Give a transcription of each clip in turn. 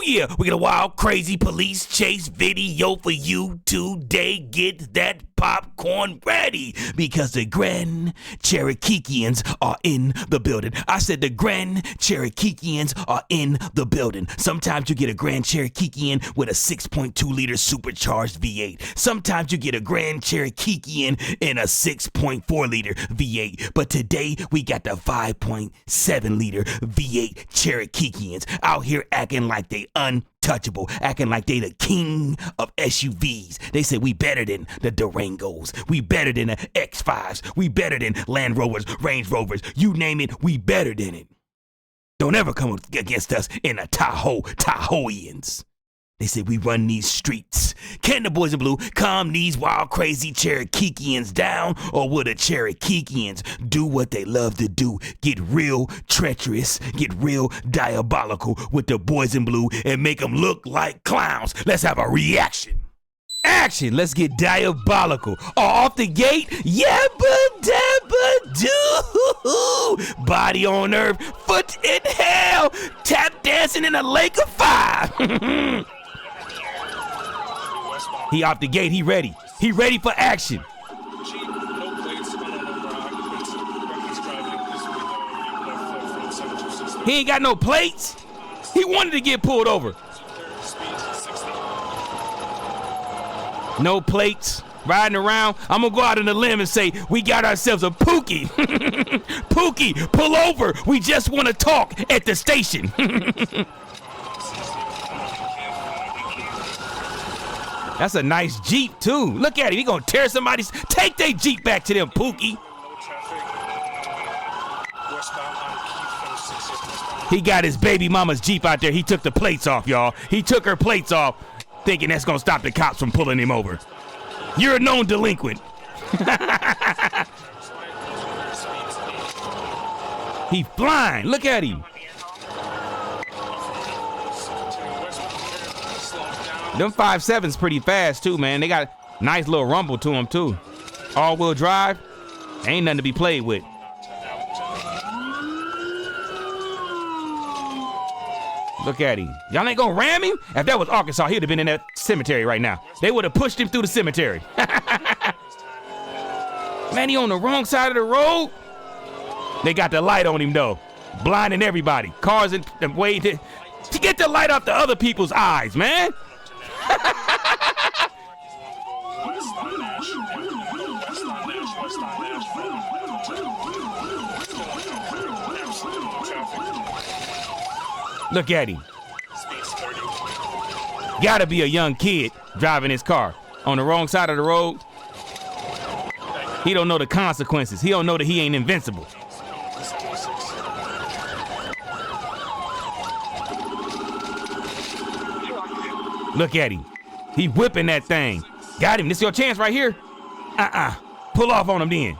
Oh yeah, we got a wild, crazy police chase video for you today. Get that popcorn ready because the Grand Cherokeeans are in the building. I said the Grand Cherokeeans are in the building. Sometimes you get a Grand Cherokeean with a 6.2 liter supercharged V8. Sometimes you get a Grand Cherokeean in a 6.4 liter V8. But today we got the 5.7 liter V8 Cherokeeans out here acting like they untouchable, acting like they the king of SUVs. They say we better than the Durangos, we better than the X5s, we better than Land Rovers, Range Rovers, you name it, we better than it. Don't ever come against us in a Tahoeians. They say we run these streets. Can the boys in blue calm these wild, crazy Cherokeeans down? Or will the Cherokeeans do what they love to do? Get real treacherous, get real diabolical with the boys in blue and make them look like clowns. Let's have a reaction. Action, let's get diabolical. Off the gate, yabba dabba doo. Body on earth, foot in hell. Tap dancing in a lake of fire. He off the gate, he ready. He ready for action. He ain't got no plates. He wanted to get pulled over. No plates, riding around. I'm gonna go out on a limb and say, we got ourselves a Pookie. Pookie, pull over. We just wanna talk at the station. That's a nice Jeep too. Look at him, he gonna tear somebody's, take their Jeep back to them, Pookie. He got his baby mama's Jeep out there. He took the plates off, y'all. He took her plates off, thinking that's gonna stop the cops from pulling him over. You're a known delinquent. He flying, look at him. Them 5.7's pretty fast too, man. They got nice little rumble to them too. All-wheel drive, ain't nothing to be played with. Look at him. Y'all ain't gonna ram him? If that was Arkansas, he'd have been in that cemetery right now. They would have pushed him through the cemetery. Man, he on the wrong side of the road. They got the light on him though, blinding everybody. Cars in the way to get the light off the other people's eyes, man. Look at him. Gotta be a young kid driving his car on the wrong side of the road. He don't know the consequences. He don't know that he ain't invincible. Look at him. He whipping that thing. Got him. This your chance right here. Pull off on him then.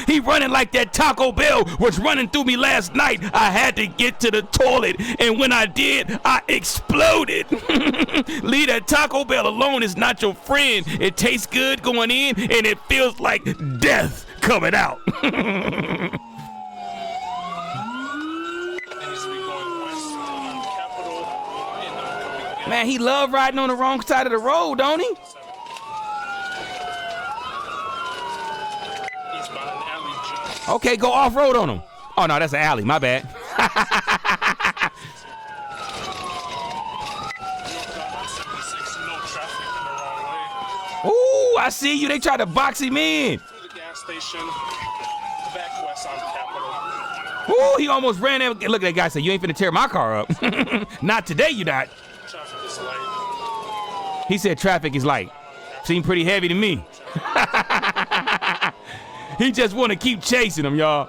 He running like that Taco Bell was running through me last night. I had to get to the toilet, and when I did, I exploded. Leave that Taco Bell alone. It's not your friend. It tastes good going in, and it feels like death coming out. Man, he love riding on the wrong side of the road, don't he? Okay, go off-road on him. Oh, no, that's an alley. My bad. Ooh, I see you. They tried to box him in. Ooh, he almost ran in. Look at that guy say, you ain't finna tear my car up. Not today, you not. He said traffic is light. Seemed pretty heavy to me. He just want to keep chasing him, y'all.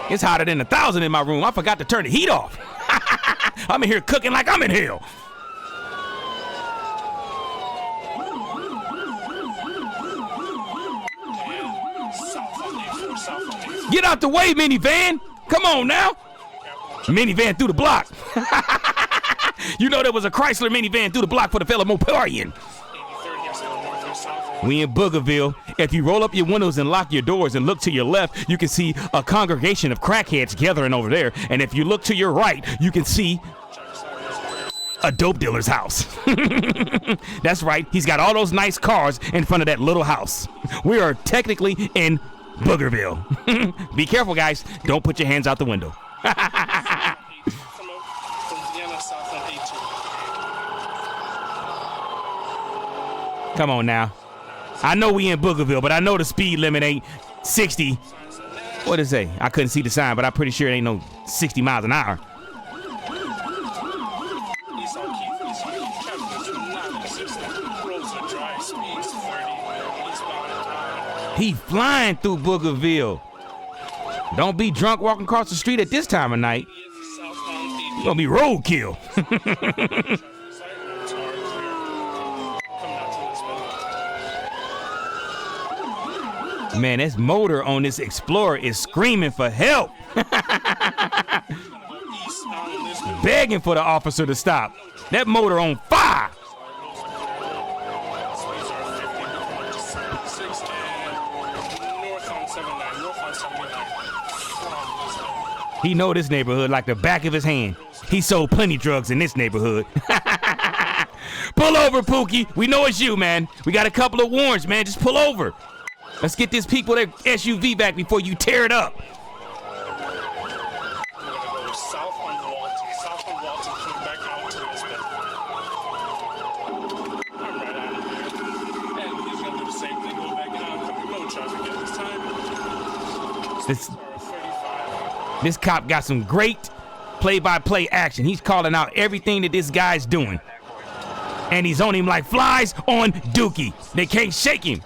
It's hotter than 1,000 in my room. I forgot to turn the heat off. I'm in here cooking like I'm in hell. Get out the way, minivan. Come on now. Minivan through the block. You know there was a Chrysler minivan through the block for the fellow Moparian. We in Boogerville. If you roll up your windows and lock your doors and look to your left, you can see a congregation of crackheads gathering over there. And if you look to your right, you can see a dope dealer's house. That's right. He's got all those nice cars in front of that little house. We are technically in Boogerville. Be careful, guys. Don't put your hands out the window. Come on now. I know we in Boogerville, but I know the speed limit ain't 60. What is it? I couldn't see the sign, but I'm pretty sure it ain't no 60 miles an hour. He flying through Boogerville. Don't be drunk walking across the street at this time of night. You're gonna be roadkill. Man, this motor on this Explorer is screaming for help. Begging for the officer to stop. That motor on fire. He know this neighborhood like the back of his hand. He sold plenty drugs in this neighborhood. Pull over, Pookie. We know it's you, man. We got a couple of warrants, man. Just pull over. Let's get these people their SUV back before you tear it up. This cop got some great play-by-play action. He's calling out everything that this guy's doing. And he's on him like flies on Dookie. They can't shake him.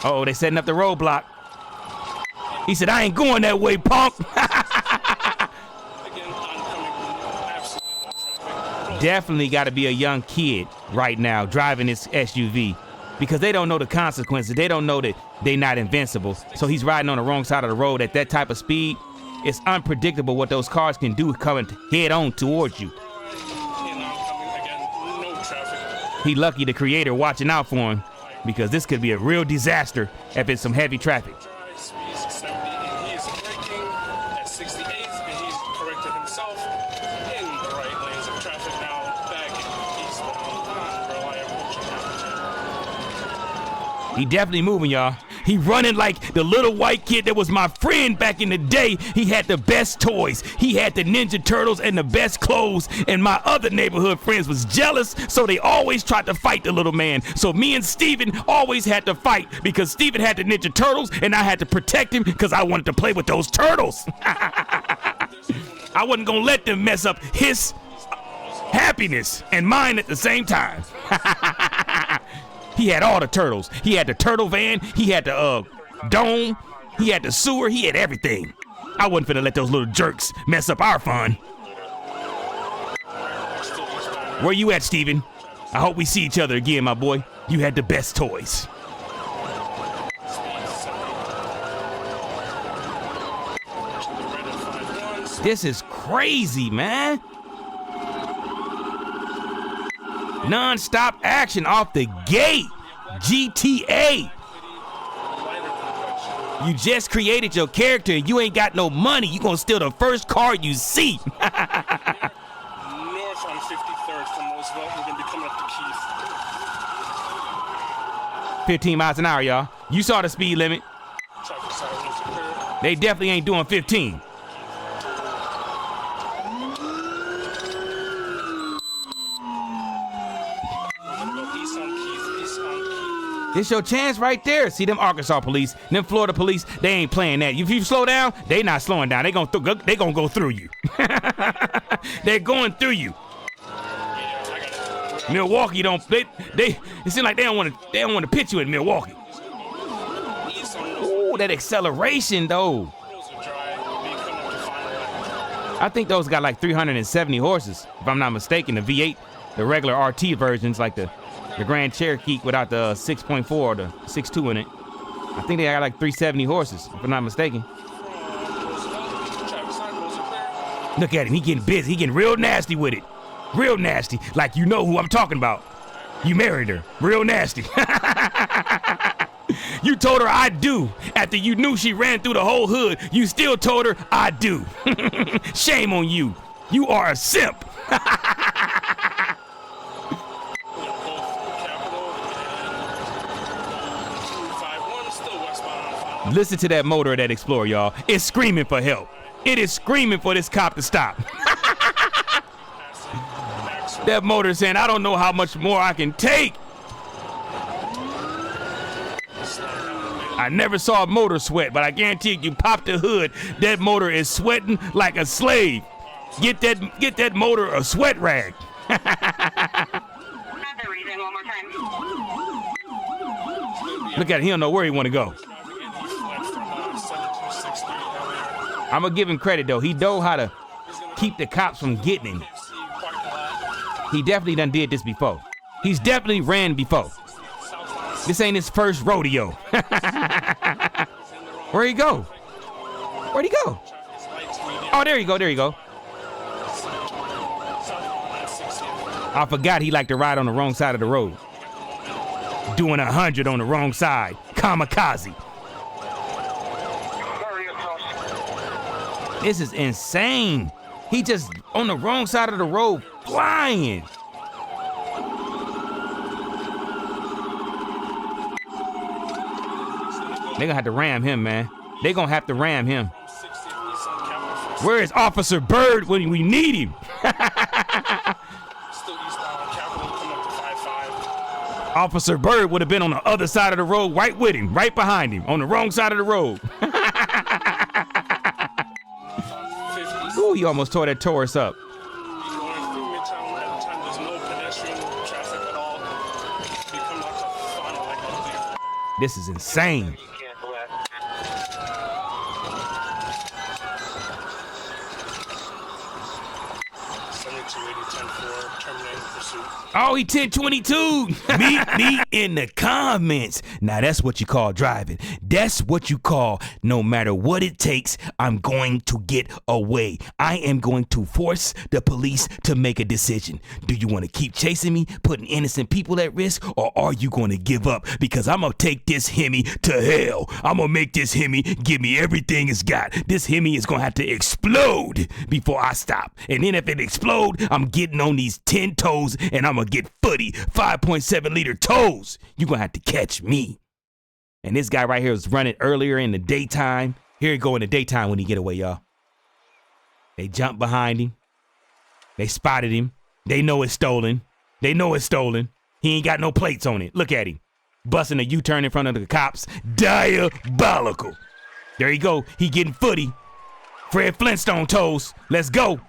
Uh-oh, they setting up the roadblock. He said, I ain't going that way, punk. Definitely got to be a young kid right now driving this SUV because they don't know the consequences. They don't know that they're not invincible. So he's riding on the wrong side of the road at that type of speed. It's unpredictable what those cars can do coming head on towards you. He lucky the creator watching out for him because this could be a real disaster if it's some heavy traffic. He definitely moving, y'all. He running like the little white kid that was my friend back in the day. He had the best toys. He had the Ninja Turtles and the best clothes. And my other neighborhood friends was jealous, so they always tried to fight the little man. So me and Steven always had to fight because Steven had the Ninja Turtles and I had to protect him because I wanted to play with those turtles. I wasn't gonna let them mess up his happiness and mine at the same time. He had all the turtles. He had the turtle van. He had the dome. He had the sewer. He had everything. I wasn't finna let those little jerks mess up our fun. Where you at, Steven? I hope we see each other again, my boy. You had the best toys. This is crazy, man. Non-stop action off the gate. GTA. You just created your character and you ain't got no money. You gonna steal the first car you see. North on 53rd from Roosevelt. We're gonna be coming up to Keith. 15 miles an hour, y'all. You saw the speed limit. They definitely ain't doing 15. This your chance right there. See them Arkansas police, them Florida police, they ain't playing that. If you slow down, they not slowing down. They gonna go through you. They're going through you. Milwaukee don't it seem like they don't want to pitch you in Milwaukee. Ooh, that acceleration though. I think those got like 370 horses, if I'm not mistaken. The V8, the regular RT versions, like the Grand Cherokee without the 6.4 or the 6.2 in it. I think they got like 370 horses, if I'm not mistaken. Look at him, he getting busy. He getting real nasty with it. Real nasty, like you know who I'm talking about. You married her. Real nasty. You told her I do. After you knew she ran through the whole hood, you still told her I do. Shame on you. You are a simp. Listen to that motor of that Explorer, y'all. It's screaming for help. It is screaming for this cop to stop. That motor saying, I don't know how much more I can take. I never saw a motor sweat, but I guarantee you pop the hood, that motor is sweating like a slave. Get that motor a sweat rag. Look at him, he don't know where he want to go. I'm gonna give him credit though. He know how to keep the cops from getting him. He definitely done did this before. He's definitely ran before. This ain't his first rodeo. Where'd he go? Where'd he go? Oh, there you go, there you go. I forgot he liked to ride on the wrong side of the road. Doing 100 on the wrong side. Kamikaze. This is insane. He just on the wrong side of the road flying. They gonna have to ram him, man. They gonna have to ram him. Where is Officer Bird when we need him? Officer Bird would have been on the other side of the road, right with him, right behind him, on the wrong side of the road. Ooh, he almost tore that Taurus up. This is insane. Oh, he 1022. Meet me in the comments. Now that's what you call driving. That's what you call no matter what it takes, I'm going to get away. I am going to force the police to make a decision. Do you want to keep chasing me, putting innocent people at risk, or are you going to give up? Because I'm going to take this Hemi to hell. I'm going to make this Hemi give me everything it's got. This Hemi is going to have to explode before I stop. And then if it explodes, I'm getting on these 10 toes and I'm going to get footy 5.7 liter toes. You're going to have to catch me. And this guy right here was running earlier in the daytime. Here he go in the daytime when he get away, y'all. They jumped behind him. They spotted him. They know it's stolen. They know it's stolen. He ain't got no plates on it. Look at him. Busting a U-turn in front of the cops. Diabolical. There you go. He getting footy. Fred Flintstone toes. Let's go.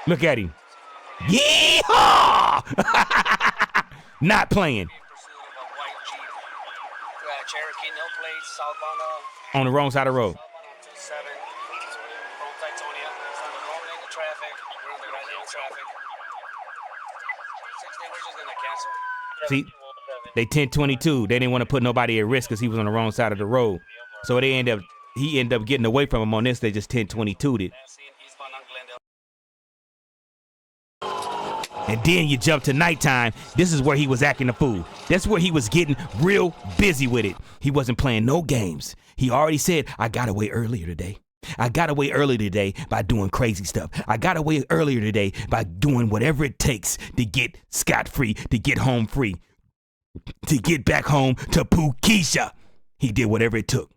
Look at him. Yeehaw! Not playing. Cherokee, no plates, southbound on the wrong side of the road. 7, Titonia, wrong lane of traffic, we're in the right lane of traffic. 6 day, we're just gonna cancel. See, they 1022. They didn't want to put nobody at risk because he was on the wrong side of the road. So he ended up getting away from him on this. They just 1022'd it. And then you jump to nighttime. This is where he was acting a fool. That's where he was getting real busy with it. He wasn't playing no games. He already said, I got away earlier today. I got away earlier today by doing crazy stuff. I got away earlier today by doing whatever it takes to get scot-free, to get home free, to get back home to Pukisha. He did whatever it took.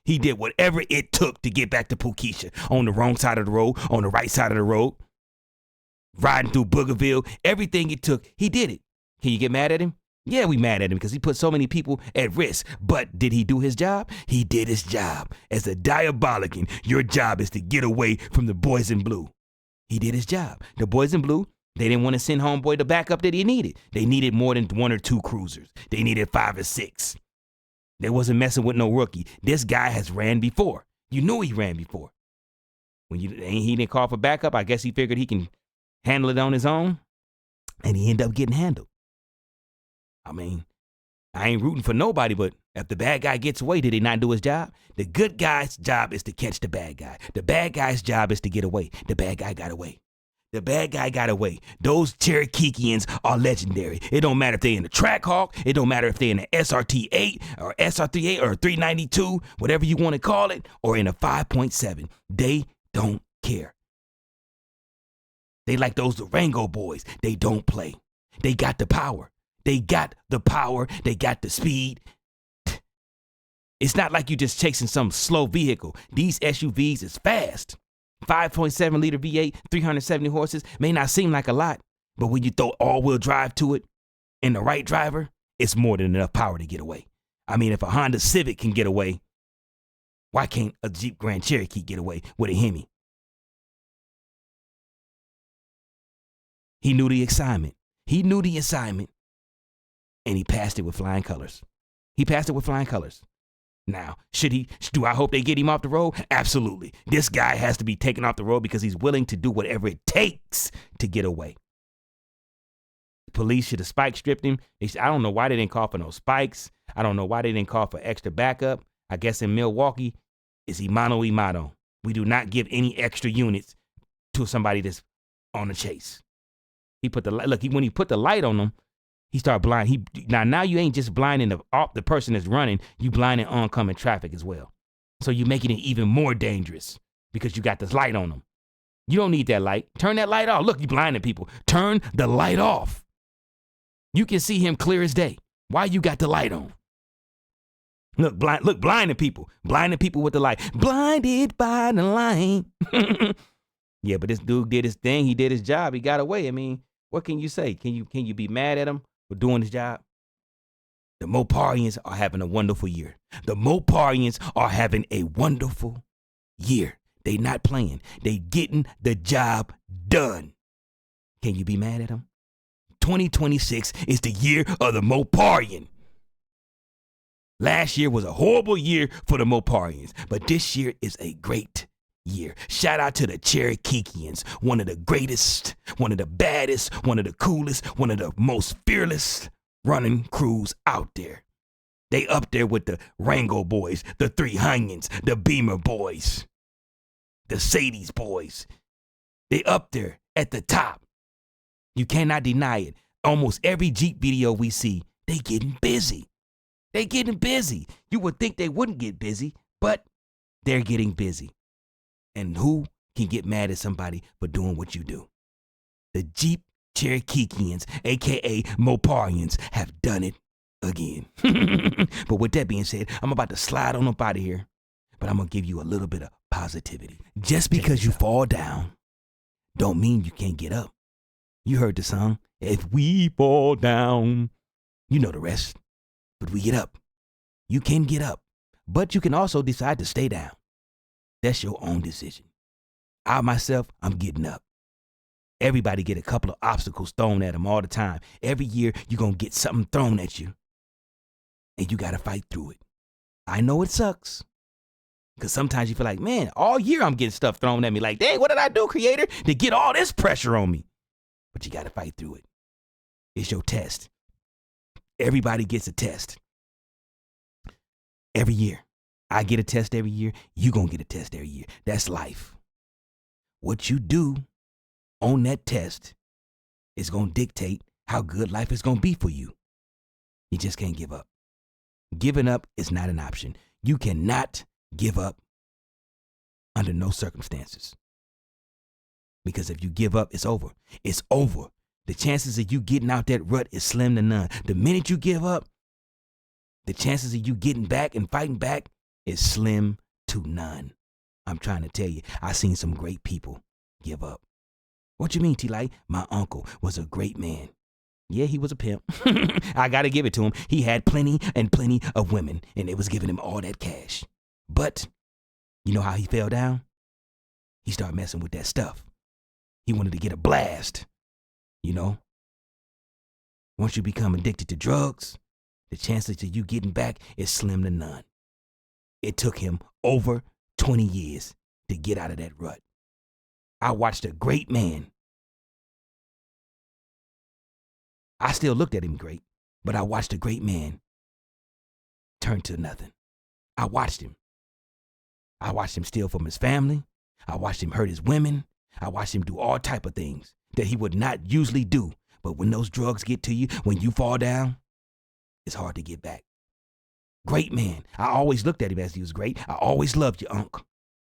He did whatever it took to get back to Pukisha. On the wrong side of the road, on the right side of the road. Riding through Boogerville, everything it took, he did it. Can you get mad at him? Yeah, we mad at him because he put so many people at risk. But did he do his job? He did his job. As a diabolical, your job is to get away from the boys in blue. He did his job. The boys in blue, they didn't want to send homeboy the backup that he needed. They needed more than 1 or 2 cruisers. They needed 5 or 6. They wasn't messing with no rookie. This guy has ran before. You knew he ran before. When he didn't call for backup, I guess he figured he can handle it on his own, and he ended up getting handled. I mean, I ain't rooting for nobody, but if the bad guy gets away, did he not do his job? The good guy's job is to catch the bad guy. The bad guy's job is to get away. The bad guy got away. The bad guy got away. Those Cherokeeans are legendary. It don't matter if they're in the Trackhawk. It don't matter if they're in the SRT-8 or SR-38 or 392, whatever you want to call it, or in a 5.7. They don't care. They like those Durango boys. They don't play. They got the power. They got the power. They got the speed. It's not like you just chasing some slow vehicle. These SUVs is fast. 5.7 liter V8, 370 horses may not seem like a lot, but when you throw all-wheel drive to it and the right driver, it's more than enough power to get away. I mean, if a Honda Civic can get away, why can't a Jeep Grand Cherokee get away with a HEMI? He knew the assignment. He knew the assignment, and he passed it with flying colors. He passed it with flying colors. Now, do I hope they get him off the road? Absolutely. This guy has to be taken off the road because he's willing to do whatever it takes to get away. The police should have spike stripped him. I don't know why they didn't call for no spikes. I don't know why they didn't call for extra backup. I guess in Milwaukee, it's mano y mano. We do not give any extra units to somebody that's on the chase. When he put the light on them, he started blind. Now you ain't just blinding the person that's running. You blinding oncoming traffic as well. So you're making it even more dangerous because you got this light on them. You don't need that light. Turn that light off. Look, you blinding people. Turn the light off. You can see him clear as day. Why you got the light on? Look, blinding people. Blinding people with the light. Blinded by the light. Yeah, but this dude did his thing. He did his job. He got away. I mean, what can you say? Can you be mad at him for doing his job? The Moparians are having a wonderful year. The Moparians are having a wonderful year. They not playing. They getting the job done. Can you be mad at them? 2026 is the year of the Moparian. Last year was a horrible year for the Moparians, but this year is a great year. Shout out to the Cherokeeans, one of the greatest, one of the baddest, one of the coolest, one of the most fearless running crews out there. They up there with the Rango boys, the 300s, the Beamer boys, the Sadie's boys. They up there at the top. You cannot deny it. Almost every Jeep video we see, they getting busy. They getting busy. You would think they wouldn't get busy, but they're getting busy. And who can get mad at somebody for doing what you do? The Jeep Cherokeeans, a.k.a. Moparians, have done it again. But with that being said, I'm about to slide on up out of here, but I'm going to give you a little bit of positivity. Just because you fall down don't mean you can't get up. You heard the song, If We Fall Down. You know the rest, but we get up. You can get up, but you can also decide to stay down. That's your own decision. I myself, I'm getting up. Everybody get a couple of obstacles thrown at them all the time. Every year, you're going to get something thrown at you, and you got to fight through it. I know it sucks, because sometimes you feel like, man, all year I'm getting stuff thrown at me. Like, dang, what did I do, Creator, to get all this pressure on me? But you got to fight through it. It's your test. Everybody gets a test every year. I get a test every year. You gonna get a test every year. That's life. What you do on that test is gonna dictate how good life is gonna be for you. You just can't give up. Giving up is not an option. You cannot give up under no circumstances. Because if you give up, it's over. It's over. The chances of you getting out that rut is slim to none. The minute you give up, the chances of you getting back and fighting back is slim to none. I'm trying to tell you, I seen some great people give up. What you mean, Tlites? My uncle was a great man. Yeah, he was a pimp. I got to give it to him. He had plenty and plenty of women, and they was giving him all that cash. But you know how he fell down? He started messing with that stuff. He wanted to get a blast. You know? Once you become addicted to drugs, the chances of you getting back is slim to none. It took him over 20 years to get out of that rut. I watched a great man. I still looked at him great, but I watched a great man turn to nothing. I watched him. I watched him steal from his family. I watched him hurt his women. I watched him do all type of things that he would not usually do. But when those drugs get to you, when you fall down, it's hard to get back. Great man. I always looked at him as he was great. I always loved you, Unc.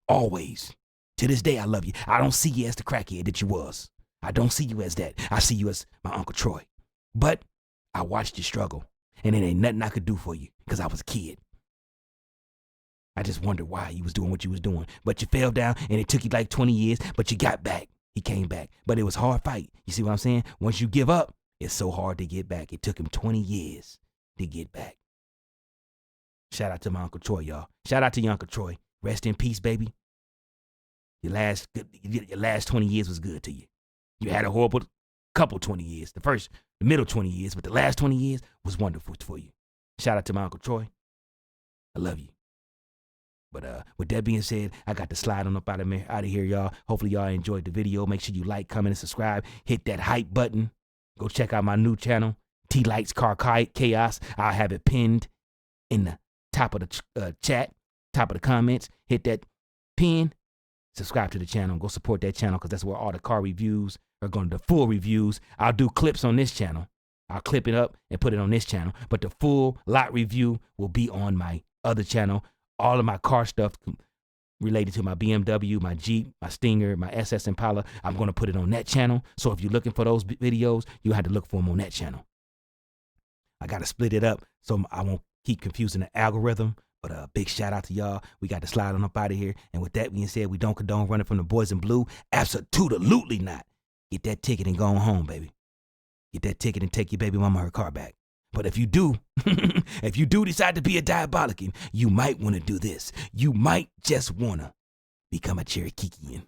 Always. To this day, I love you. I don't see you as the crackhead that you was. I don't see you as that. I see you as my Uncle Troy. But I watched you struggle, and it ain't nothing I could do for you because I was a kid. I just wondered why you was doing what you was doing. But you fell down, and it took you like 20 years, but you got back. He came back. But it was a hard fight. You see what I'm saying? Once you give up, it's so hard to get back. It took him 20 years to get back. Shout out to my Uncle Troy, y'all. Shout out to your Uncle Troy. Rest in peace, baby. Your last 20 years was good to you. You had a horrible couple 20 years. The middle 20 years, but the last 20 years was wonderful for you. Shout out to my Uncle Troy. I love you. But with that being said, I got to slide on up out of here, y'all. Hopefully y'all enjoyed the video. Make sure you like, comment, and subscribe. Hit that hype button. Go check out my new channel, Tlites Car Chaos. I'll have it pinned in the top of the chat, top of the comments. Hit that pin. Subscribe to the channel. Go support that channel because that's where all the car reviews are going. The full reviews. I'll do clips on this channel. I'll clip it up and put it on this channel. But the full lot review will be on my other channel. All of my car stuff related to my BMW, my Jeep, my Stinger, my SS Impala, I'm going to put it on that channel. So if you're looking for those videos, you have to look for them on that channel. I got to split it up so I won't keep confusing the algorithm. But a big shout out to y'all. We got to slide on up out of here. And with that being said, we don't condone running from the boys in blue. Absolutely not. Get that ticket and go on home, baby. Get that ticket and take your baby mama her car back. But if you do, if you do decide to be a diabolical, you might want to do this. You might just want to become a Cherokeean.